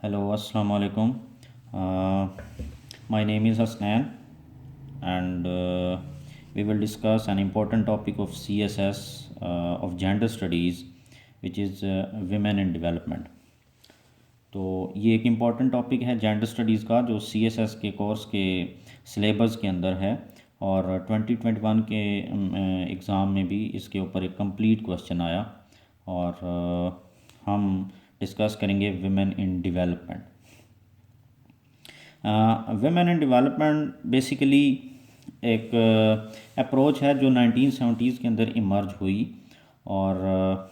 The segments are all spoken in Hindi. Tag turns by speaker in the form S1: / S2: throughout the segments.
S1: Hello, Assalamu alaikum. My name is Hasnan, and we will discuss an important topic of CSS of gender studies, which is women in development. तो ये एक इम्पॉर्टेंट टॉपिक है जेंडर स्टडीज़ का जो CSS के कोर्स के सिलेबस के अंदर है और 2021 के एग्ज़ाम में भी इसके ऊपर एक कंप्लीट क्वेश्चन आया और हम डिस्कस करेंगे women in development. Women in development basically एक अप्रोच है जो 1970s के अंदर इमर्ज हुई और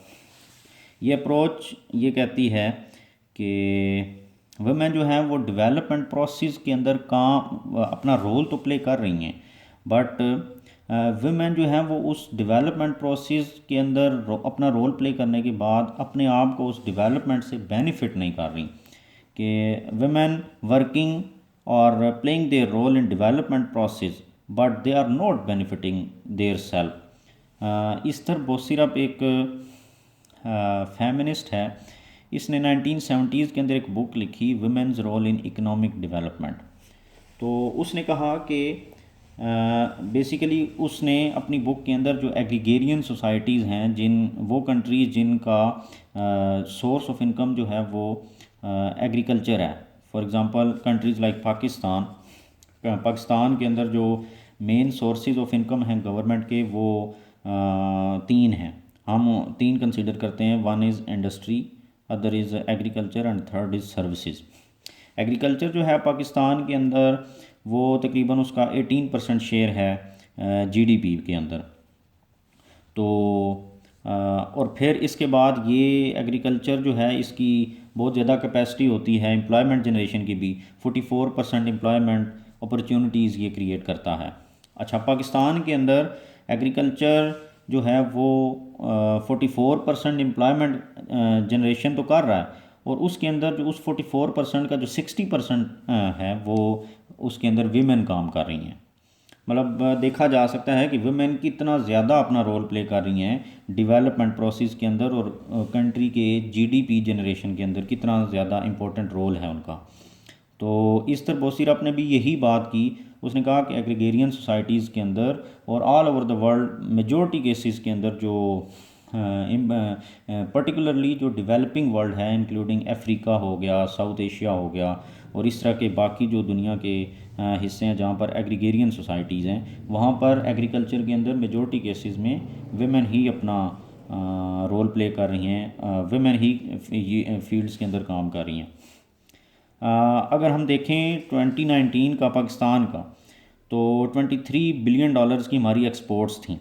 S1: ये अप्रोच ये कहती है कि वुमेन जो हैं वो डेवलपमेंट प्रोसेस के अंदर काम अपना रोल तो प्ले कर रही हैं, बट वुमेन जो हैं वो उस डेवलपमेंट प्रोसेस के अंदर अपना रोल प्ले करने के बाद अपने आप को उस डेवलपमेंट से बेनिफिट नहीं कर रही कि वुमेन वर्किंग और playing their role in development process but they are not benefiting their self. Ester Boserup एक फेमिनिस्ट है, इसने 1970s के अंदर एक बुक लिखी women's role in economic development. तो उसने कहा कि बेसिकली उसने अपनी बुक के अंदर जो एग्रीगेरियन सोसाइटीज़ हैं, वो कंट्रीज़ जिनका सोर्स ऑफ इनकम जो है वो एग्रीकल्चर है, for example countries like Pakistan के अंदर जो मेन सोर्सेज ऑफ इनकम हैं गवर्नमेंट के वो तीन हैं, हम तीन कंसिडर करते हैं। One is industry, other is agriculture and third is services. Agriculture जो है पाकिस्तान के अंदर वो तकरीबन उसका 18% शेयर है जीडीपी के अंदर। तो और फिर इसके बाद ये एग्रीकल्चर जो है इसकी बहुत ज़्यादा कैपेसिटी होती है एम्प्लॉयमेंट जनरेशन की भी, 44% एम्प्लॉयमेंट अपॉर्चुनिटीज़ ये क्रिएट करता है। अच्छा, पाकिस्तान के अंदर एग्रीकल्चर जो है वो 44% एम्प्लॉयमेंट जनरेशन तो कर रहा है और उसके अंदर जो उस 44% का जो 60% है वो उसके अंदर वीमेन काम कर रही हैं। मतलब देखा जा सकता है कि वुमेन कितना ज़्यादा अपना रोल प्ले कर रही हैं डेवलपमेंट प्रोसेस के अंदर और कंट्री के जीडीपी जनरेशन के अंदर कितना ज़्यादा इम्पोर्टेंट रोल है उनका। तो इस तरह बोसिरप ने भी यही बात की। उसने कहा कि एग्रीगेरियन सोसाइटीज़ के अंदर और all over the world majority cases के अंदर जो पर्टिकुलरली जो डेवलपिंग वर्ल्ड है इंक्लूडिंग अफ्रीका हो गया, साउथ एशिया हो गया और इस तरह के बाकी जो दुनिया के हिस्से हैं जहाँ पर एग्रीगेरियन सोसाइटीज़ हैं, वहाँ पर एग्रीकल्चर के अंदर मेजॉरिटी केसेस में विमेन ही अपना रोल प्ले कर रही हैं, विमेन ही फील्ड्स के अंदर काम कर रही हैं। अगर हम देखें 2019 का पाकिस्तान का, तो 23 बिलियन डॉलर्स की हमारी एक्सपोर्ट्स थी।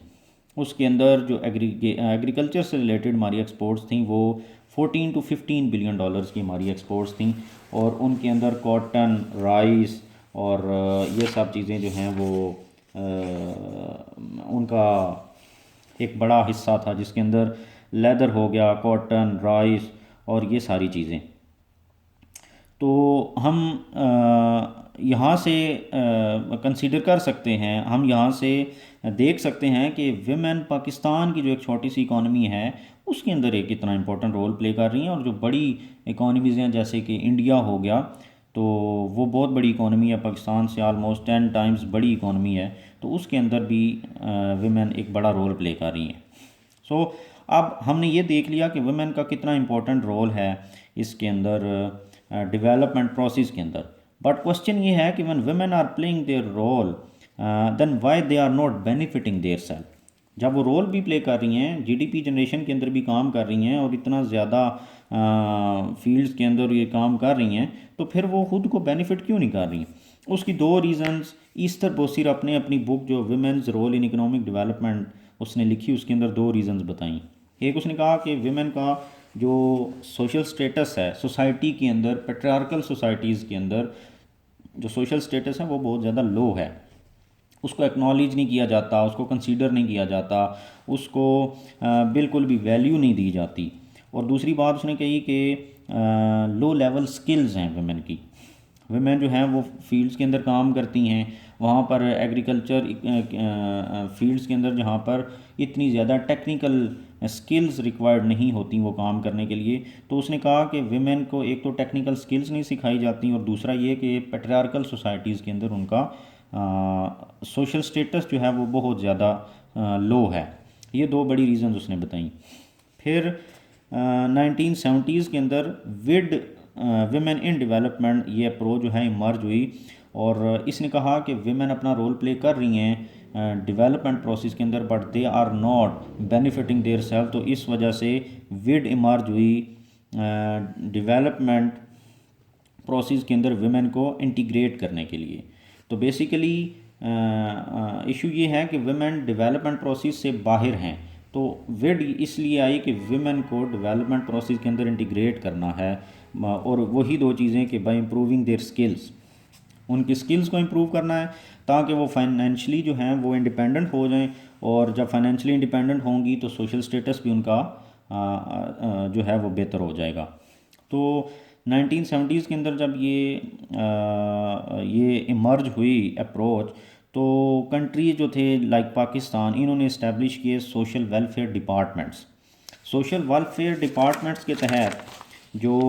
S1: उसके अंदर जो एग्रीकल्चर से रिलेटेड हमारी एक्सपोर्ट्स थी वो 14 to 15 बिलियन डॉलर्स की हमारी एक्सपोर्ट्स थी और उनके अंदर कॉटन, राइस और ये सब चीज़ें जो हैं वो उनका एक बड़ा हिस्सा था, जिसके अंदर लेदर हो गया, कॉटन, राइस और ये सारी चीज़ें। तो हम यहाँ से कंसीडर कर सकते हैं, हम यहाँ से देख सकते हैं कि विमेन पाकिस्तान की जो एक छोटी सी इकॉनमी है उसके अंदर एक कितना इंपॉर्टेंट रोल प्ले कर रही हैं और जो बड़ी इकॉनमीज़ हैं जैसे कि इंडिया हो गया, तो वो बहुत बड़ी इकॉनमी है, पाकिस्तान से आलमोस्ट 10 टाइम्स बड़ी इकॉनमी है, तो उसके अंदर भी विमेन एक बड़ा रोल प्ले कर रही हैं। सो अब हमने ये देख लिया कि वुमेन का कितना इम्पोर्टेंट रोल है इसके अंदर डेवलपमेंट प्रोसेस के अंदर। बट क्वेश्चन ये है कि when women are playing their role then why they are not benefiting their self. जब वो रोल भी प्ले कर रही हैं, जीडीपी जनरेशन के अंदर भी काम कर रही हैं और इतना ज़्यादा फील्ड्स के अंदर ये काम कर रही हैं, तो फिर वो खुद को बेनिफिट क्यों नहीं कर रही? उसकी दो रीज़न्स ईस्टर बोसिरप ने अपनी बुक जो women's role in economic development उसने लिखी, उसके अंदर दो रीज़न्स बताई। एक उसने कहा कि विमेन का जो सोशल स्टेटस है सोसाइटी के अंदर, पेट्रियार्कल सोसाइटीज़ के अंदर जो सोशल स्टेटस है वो बहुत ज़्यादा लो है, उसको एक्नॉलेज नहीं किया जाता, उसको कंसीडर नहीं किया जाता, उसको बिल्कुल भी वैल्यू नहीं दी जाती। और दूसरी बात उसने कही कि लो लेवल स्किल्स हैं वुमेन की। वुमेन जो हैं वो फील्ड्स के अंदर काम करती हैं, वहाँ पर एग्रीकल्चर फील्ड्स के अंदर जहाँ पर इतनी ज़्यादा टेक्निकल स्किल्स रिक्वायर्ड नहीं होती वो काम करने के लिए। तो उसने कहा कि विमेन को एक तो टेक्निकल स्किल्स नहीं सिखाई जाती, और दूसरा ये कि पैट्रियार्कल सोसाइटीज़ के अंदर उनका सोशल स्टेटस जो है वो बहुत ज़्यादा लो है। ये दो बड़ी रीज़न्स उसने बताई। फिर 1970s के अंदर विड विमेन इन डेवलपमेंट ये अप्रोच जो है इमर्ज हुई, और इसने कहा कि विमेन अपना रोल प्ले कर रही हैं डेवलपमेंट प्रोसेस के अंदर, but they are not benefiting their self. तो इस वजह से विड इमर्ज हुई डेवलपमेंट प्रोसेस के अंदर विमेन को इंटीग्रेट करने के लिए। तो बेसिकली इशू ये है कि विमेन डेवलपमेंट प्रोसेस से बाहर हैं, तो विड इसलिए आई कि विमेन को डेवलपमेंट प्रोसेस के अंदर इंटीग्रेट करना है, और वही दो चीज़ें कि बाय इम्प्रूविंग देयर स्किल्स, उनकी स्किल्स को इम्प्रूव करना है ताकि वो फाइनेंशियली जो हैं वो इंडिपेंडेंट हो जाएं, और जब फाइनेंशियली इंडिपेंडेंट होंगी तो सोशल स्टेटस भी उनका जो है वो बेहतर हो जाएगा। तो 1970s के अंदर जब ये इमर्ज हुई अप्रोच, तो कंट्री जो थे लाइक पाकिस्तान, इन्होंने इस्टेब्लिश किए social welfare departments. Social welfare departments के तहत जो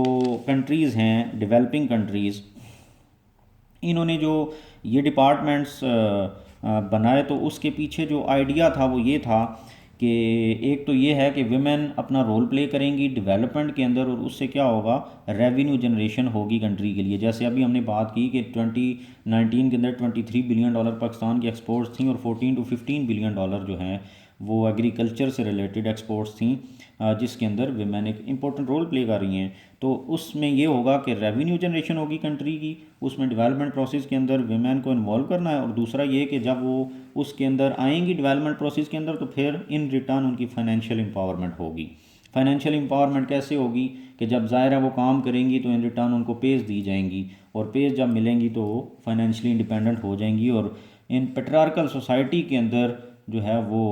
S1: कंट्रीज़ हैं डेवलपिंग कंट्रीज़, इन्होंने जो ये डिपार्टमेंट्स बनाए, तो उसके पीछे जो आइडिया था वो ये था कि एक तो ये है कि विमेन अपना रोल प्ले करेंगी डेवलपमेंट के अंदर, और उससे क्या होगा, रेवेन्यू जनरेशन होगी कंट्री के लिए। जैसे अभी हमने बात की कि 2019 के अंदर $23 बिलियन पाकिस्तान की एक्सपोर्ट्स थी, और 14 to 15 बिलियन डॉलर जो हैं वो एग्रीकल्चर से रिलेटेड एक्सपोर्ट्स थी, जिसके अंदर विमेन एक इम्पोर्टेंट रोल प्ले कर रही हैं। तो उसमें ये होगा कि रेवेन्यू जनरेशन होगी कंट्री की, उसमें डेवलपमेंट प्रोसेस के अंदर विमेन को इन्वॉल्व करना है, और दूसरा ये कि जब वो उसके अंदर आएंगी डेवलपमेंट प्रोसेस के अंदर, तो फिर इन रिटर्न उनकी फाइनेंशियल एम्पावरमेंट होगी। फाइनेंशियल एम्पावरमेंट कैसे होगी कि जब ज़ाहिर है वो काम करेंगी तो इन रिटर्न उनको पेज दी जाएंगी, और पेज जब मिलेंगी तो वो फाइनेंशियली इंडिपेंडेंट हो जाएंगी, और इन पैट्रियार्कल सोसाइटी के अंदर जो है वो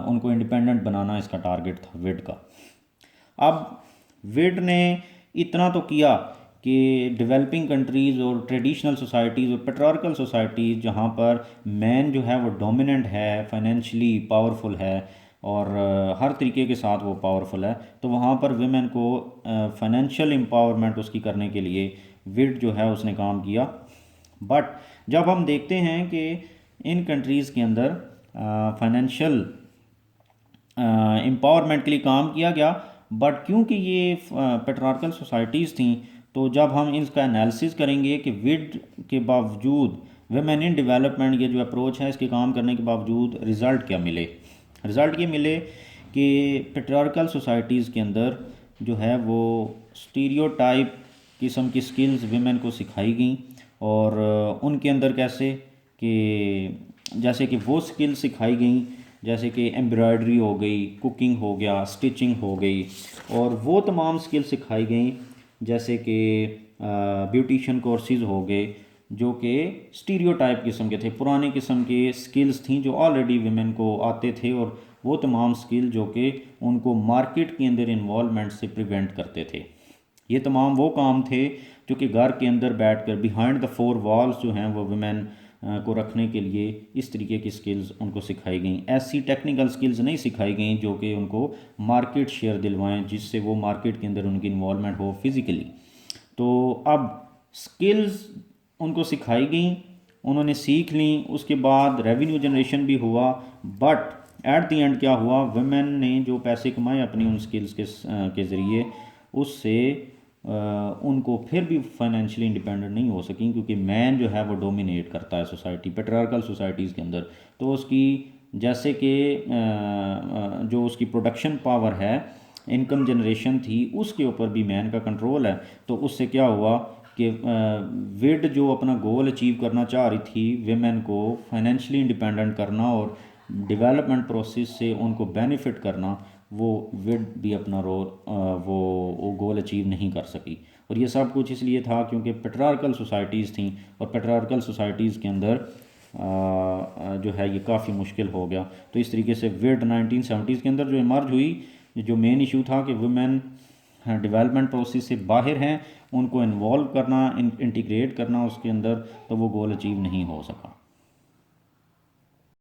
S1: उनको इंडिपेंडेंट बनाना इसका टारगेट था विड का। अब विड ने इतना तो किया कि डेवलपिंग कंट्रीज़ और ट्रेडिशनल सोसाइटीज़ और पैट्रियार्कल सोसाइटीज़ जहाँ पर मैन जो है वो डोमिनेंट है, फाइनेंशियली पावरफुल है, और हर तरीके के साथ वो पावरफुल है, तो वहाँ पर विमेन को फाइनेंशियल एम्पावरमेंट उसकी करने के लिए विड जो है उसने काम किया। बट जब हम देखते हैं कि इन कंट्रीज़ के अंदर फाइनेंशियल एम्पावरमेंट के लिए काम किया गया, बट क्योंकि ये पैट्रियार्कल सोसाइटीज़ थी, तो जब हम इसका एनालिसिस करेंगे कि विड के बावजूद वुमेन इन डेवलपमेंट ये जो अप्रोच है इसके काम करने के बावजूद रिज़ल्ट क्या मिले। रिज़ल्ट ये मिले कि पैट्रियार्कल सोसाइटीज़ के अंदर जो है वो स्टीरियोटाइप किस्म की स्किल्स विमेन को सिखाई गई, और उनके अंदर कैसे कि जैसे कि वो स्किल सिखाई गई जैसे कि एम्ब्रॉयडरी हो गई, कुकिंग हो गया, स्टिचिंग हो गई, और वो तमाम स्किल सिखाई गई जैसे कि ब्यूटिशियन कोर्सेज़ हो गए, जो कि स्टीरियोटाइप किस्म के थे, पुराने किस्म के स्किल्स थी जो ऑलरेडी विमेन को आते थे, और वो तमाम स्किल जो कि उनको मार्केट के अंदर इन्वॉल्वमेंट से प्रिवेंट करते थे। ये तमाम वो काम थे जो कि घर के अंदर बैठकर बिहाइंड द फोर वॉल्स जो हैं वो वुमेन को रखने के लिए इस तरीके की स्किल्स उनको सिखाई गई। ऐसी टेक्निकल स्किल्स नहीं सिखाई गई जो कि उनको मार्केट शेयर दिलवाएं, जिससे वो मार्केट के अंदर उनकी इन्वॉल्वमेंट हो फिज़िकली। तो अब स्किल्स उनको सिखाई गई, उन्होंने सीख ली, उसके बाद रेवेन्यू जनरेशन भी हुआ, बट एट द एंड क्या हुआ, वुमेन ने जो पैसे कमाए अपनी उन स्किल्स के ज़रिए, उससे उनको फिर भी फाइनेंशियली इंडिपेंडेंट नहीं हो सकें, क्योंकि मैन जो है वो डोमिनेट करता है सोसाइटी, पैट्रियार्कल सोसाइटीज़ के अंदर। तो उसकी जैसे कि जो उसकी प्रोडक्शन पावर है, इनकम जनरेशन थी, उसके ऊपर भी मैन का कंट्रोल है। तो उससे क्या हुआ कि विड जो अपना गोल अचीव करना चाह रही थी, विमेन को फाइनेंशियली इंडिपेंडेंट करना और डेवलपमेंट प्रोसेस से उनको बेनिफिट करना, वो विड भी अपना रोल वो गोल अचीव नहीं कर सकी। और ये सब कुछ इसलिए था क्योंकि पैट्रियार्कल सोसाइटीज़ थी, और पैट्रियार्कल सोसाइटीज़ के अंदर जो है ये काफ़ी मुश्किल हो गया। तो इस तरीके से विड 1970s के अंदर जो इमर्ज हुई, जो मेन इशू था कि वुमेन डेवलपमेंट प्रोसेस से बाहर हैं, उनको इन्वॉल्व करना, इंटीग्रेट करना उसके अंदर, तो वो गोल अचीव नहीं हो सका।